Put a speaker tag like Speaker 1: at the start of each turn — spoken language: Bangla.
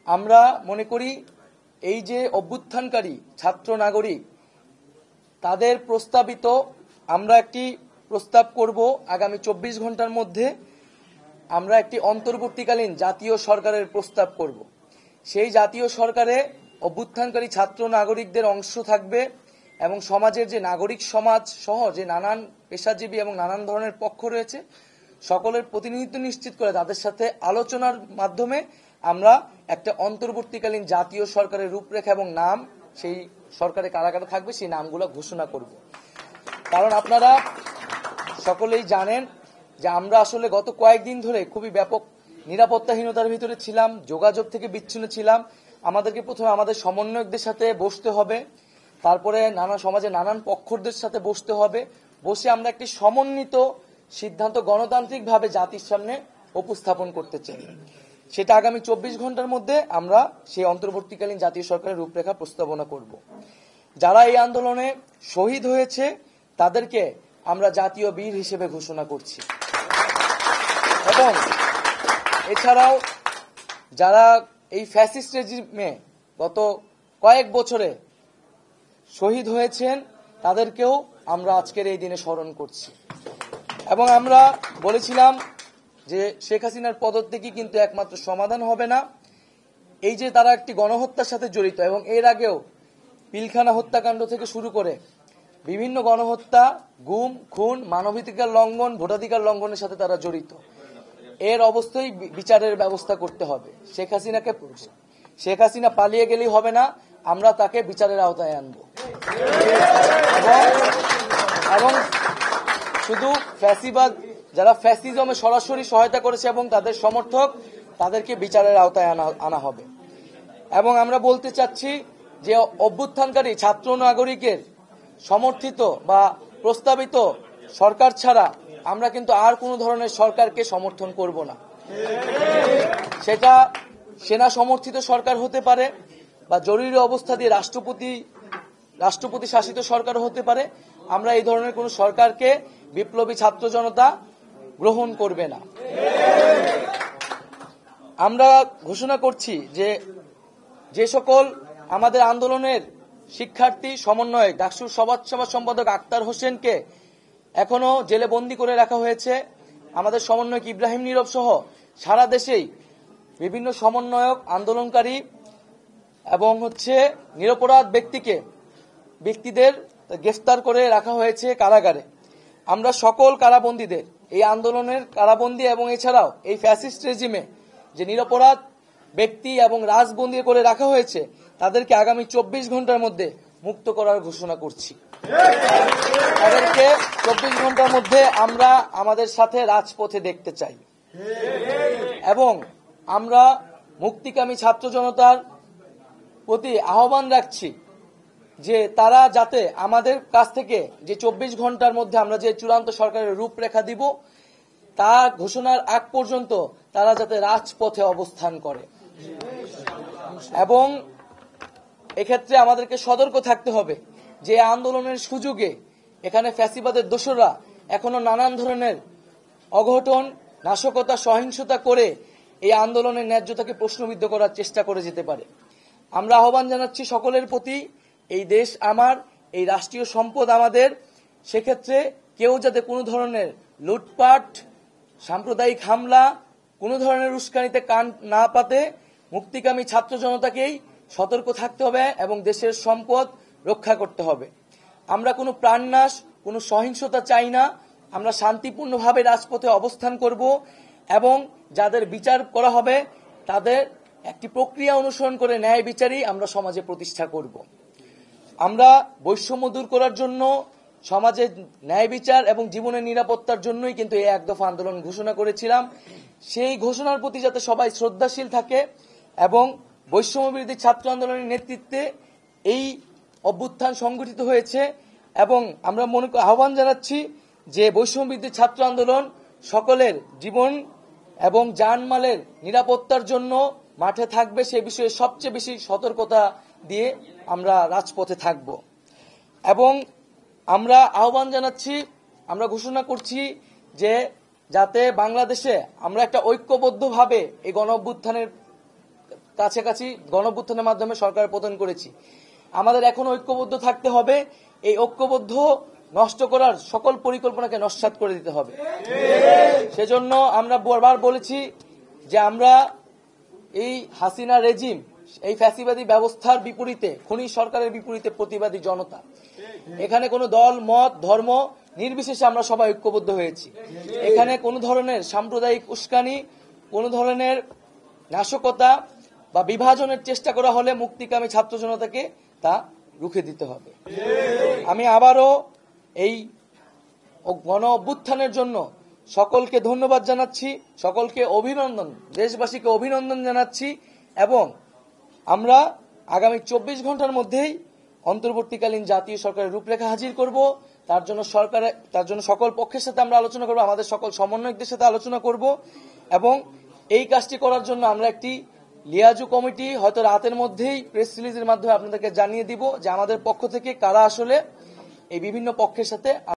Speaker 1: আমরা মনে করি এই যে অভ্যুত্থানকারী ছাত্র নাগরিক তাদের প্রস্তাবিত আমরা একটি প্রস্তাব করব আগামী 24 ঘন্টার মধ্যে আমরা একটি অন্তর্বর্তীকালীন জাতীয় সরকারের প্রস্তাব করব। সেই জাতীয় সরকারে অভ্যুত্থানকারী ছাত্র নাগরিকদের অংশ থাকবে এবং সমাজের যে নাগরিক সমাজ সহ যে নানান পেশাজীবী এবং নানান ধরনের পক্ষ রয়েছে সকলের প্রতিনিধিত্ব নিশ্চিত করে তাদের সাথে আলোচনার মাধ্যমে আমরা একটা অন্তর্বর্তীকালীন জাতীয় সরকারের রূপরেখা এবং নাম সেই সরকারে কারা কারা থাকবে সেই নামগুলো ঘোষণা করব। কারণ আপনারা সকলেই জানেন যে আমরা আসলে গত কয়েকদিন ধরে খুবই ব্যাপক নিরাপত্তাহীনতার ভিতরে ছিলাম, যোগাযোগ থেকে বিচ্ছিন্ন ছিলাম। আমাদেরকে প্রথমে আমাদের সমন্বয়কদের সাথে বসতে হবে, তারপরে সমাজের নানান পক্ষদের সাথে বসতে হবে, বসে আমরা একটি সমন্বিত সিদ্ধান্ত গণতান্ত্রিকভাবে জাতির সামনে উপস্থাপন করতে চাই। সেটা আগামী 24 ঘন্টার মধ্যে আমরা সেই অন্তর্বর্তীকালীন জাতীয় সরকারের রূপরেখা প্রস্তাবনা করব। যারা এই আন্দোলনে শহীদ হয়েছে তাদেরকে আমরা জাতীয় বীর হিসেবে ঘোষণা করছি এবং এছাড়াও যারা এই ফ্যাসিস্ট রেজিমে গত কয়েক বছরে শহীদ হয়েছেন তাদেরকেও আমরা আজকের এই দিনে স্মরণ করছি। এবং আমরা বলেছিলাম যে শেখ হাসিনার পদত্যাগই কিন্তু একমাত্র সমাধান হবে না। এই যে তারা একটি গণহত্যার সাথে জড়িত এবং এর আগেও পিলখানা হত্যাকাণ্ড থেকে শুরু করে বিভিন্ন গণহত্যা, গুম, খুন, মানবাধিকার লঙ্ঘন, ভোটাধিকার লঙ্ঘনের সাথে তারা জড়িত। এর অবস্থায় বিচারের ব্যবস্থা করতে হবে। শেখ হাসিনা পালিয়ে গেলেই হবে না, আমরা তাকে বিচারের আওতায় আনব এবং শুধু ফ্যাসিবাদ যারা ফ্যাসিজমে সরাসরি সহায়তা করেছে এবং তাদের সমর্থক তাদেরকে বিচারের আওতায় আনা হবে। এবং আমরা বলতে চাচ্ছি যে অভ্যুত্থানকারী ছাত্র নাগরিকের সমর্থিত বা প্রস্তাবিত সরকার ছাড়া আমরা কিন্তু আর কোনো ধরনের সরকারকে সমর্থন করব না। সেটা সেনা সমর্থিত সরকার হতে পারে বা জরুরি অবস্থা দিয়ে রাষ্ট্রপতি শাসিত সরকার হতে পারে। আমরা এই ধরনের কোন সরকারকে বিপ্লবী ছাত্র জনতা গ্রহণ করবে না। আমরা ঘোষণা করছি যে সকল আমাদের আন্দোলনের শিক্ষার্থী সমন্বয়ক ডাকসুর সভা সম্পাদক আক্তার হোসেনকে এখনো জেলে বন্দী করে রাখা হয়েছে, আমাদের সমন্বয়ক ইব্রাহিম নীরব সহ সারা দেশেই বিভিন্ন সমন্বয়ক আন্দোলনকারী এবং নিরপরাধ ব্যক্তিদের গ্রেফতার করে রাখা হয়েছে কারাগারে। আমরা সকল কারাবন্দীদের এই আন্দোলনের কারাবন্দী এবং এছাড়াও এই ফ্যাসিস্ট রেজিমে যে নিরপরাধ ব্যক্তি এবং রাজবন্দী করে রাখা হয়েছে তাদেরকে আগামী 24 ঘন্টার মধ্যে মুক্ত করার ঘোষণা করছি। তাদেরকে 24 ঘন্টার মধ্যে আমরা আমাদের সাথে রাজপথে দেখতে চাই এবং আমরা মুক্তিকামী ছাত্র জনতার প্রতি আহ্বান রাখছি যে তারা যাতে আমাদের কাছ থেকে যে 24 ঘন্টার মধ্যে আমরা যে চূড়ান্ত সরকারের রূপরেখা দিব তা ঘোষণার আগ পর্যন্ত তারা যাতে রাজপথে অবস্থান করে। এবং এক্ষেত্রে আমাদেরকে সতর্ক থাকতে হবে যে আন্দোলনের সুযোগে এখানে ফ্যাসিবাদের দোসররা এখনো নানান ধরনের অঘটন, নাশকতা, সহিংসতা করে এই আন্দোলনের ন্যায্যতাকে প্রশ্নবিদ্ধ করার চেষ্টা করে যেতে পারে। আমরা আহ্বান জানাচ্ছি সকলের প্রতি, এই দেশ আমার, এই রাষ্ট্রীয় সম্পদ আমাদের, সেক্ষেত্রে কেউ যাতে কোনো ধরনের লুটপাট, সাম্প্রদায়িক হামলা, কোনো ধরনের উস্কানিতে কান না পাতে মুক্তিকামী ছাত্র জনতাকেই সতর্ক থাকতে হবে এবং দেশের সম্পদ রক্ষা করতে হবে। আমরা কোনো প্রাণনাশ, কোনো সহিংসতা চাই না। আমরা শান্তিপূর্ণভাবে রাজপথে অবস্থান করব এবং যাদের বিচার করা হবে তাদের একটি প্রক্রিয়া অনুসরণ করে ন্যায় বিচারই আমরা সমাজে প্রতিষ্ঠা করব। আমরা বৈষম্য দূর করার জন্য, সমাজে ন্যায় বিচার এবং জীবনের নিরাপত্তার জন্যই কিন্তু এই এক দফা আন্দোলন ঘোষণা করেছিলাম। সেই ঘোষণার প্রতি যাতে সবাই শ্রদ্ধাশীল থাকে এবং বৈষম্য বিরোধী ছাত্র আন্দোলনের নেতৃত্বে এই অভ্যুত্থান সংগঠিত হয়েছে এবং আমরা আহ্বান জানাচ্ছি যে বৈষম্য বিরোধী ছাত্র আন্দোলন সকলের জীবন এবং জানমালের নিরাপত্তার জন্য মাঠে থাকবে, সে বিষয়ে সবচেয়ে বেশি সতর্কতা দিয়ে আমরা রাজপথে থাকব। এবং আমরা আহ্বান জানাচ্ছি, আমরা ঘোষণা করছি যে যাতে বাংলাদেশে আমরা একটা ঐক্যবদ্ধভাবে এই গণ অভ্যুত্থানের কাছাকাছি গণঅভ্যুত্থানের মাধ্যমে সরকার পতন করেছি। আমাদের এখন ঐক্যবদ্ধ থাকতে হবে। এই ঐক্যবদ্ধ নষ্ট করার সকল পরিকল্পনাকে নস্যাৎ করে দিতে হবে। সেজন্য আমরা বারবার বলেছি যে আমরা এই হাসিনা রেজিম, এই ফ্যাসিবাদী ব্যবস্থার বিপরীতে, খনি সরকারের বিপরীতে প্রতিবাদী জনতা। এখানে কোনো দল, মত, ধর্ম নির্বিশেষে আমরা সবাই ঐক্যবদ্ধ হয়েছি। এখানে কোনো ধরনের সাম্প্রদায়িক উস্কানি, কোনো ধরনের নাশকতা বা বিভাজনের চেষ্টা করা হলে মুক্তিকামী ছাত্র জনতাকে তা রুখে দিতে হবে। আমি আবারও এই গণ অভ্যুত্থানের জন্য সকলকে ধন্যবাদ জানাচ্ছি, সকলকে অভিনন্দন, দেশবাসীকে অভিনন্দন জানাচ্ছি এবং আমরা আগামী 24 ঘন্টার মধ্যেই অন্তর্বর্তীকালীন জাতীয় সরকারের রূপরেখা হাজির করব। তার জন্য সকল পক্ষের সাথে আমরা আলোচনা করব, আমাদের সকল সমন্বয়কদের সাথে আলোচনা করব এবং এই কাজটি করার জন্য আমরা একটি লিয়াজু কমিটি হয়তো রাতের মধ্যেই প্রেস রিলিজের মাধ্যমে আপনাদেরকে জানিয়ে দিব যে আমাদের পক্ষ থেকে কারা আসলে এই বিভিন্ন পক্ষের সাথে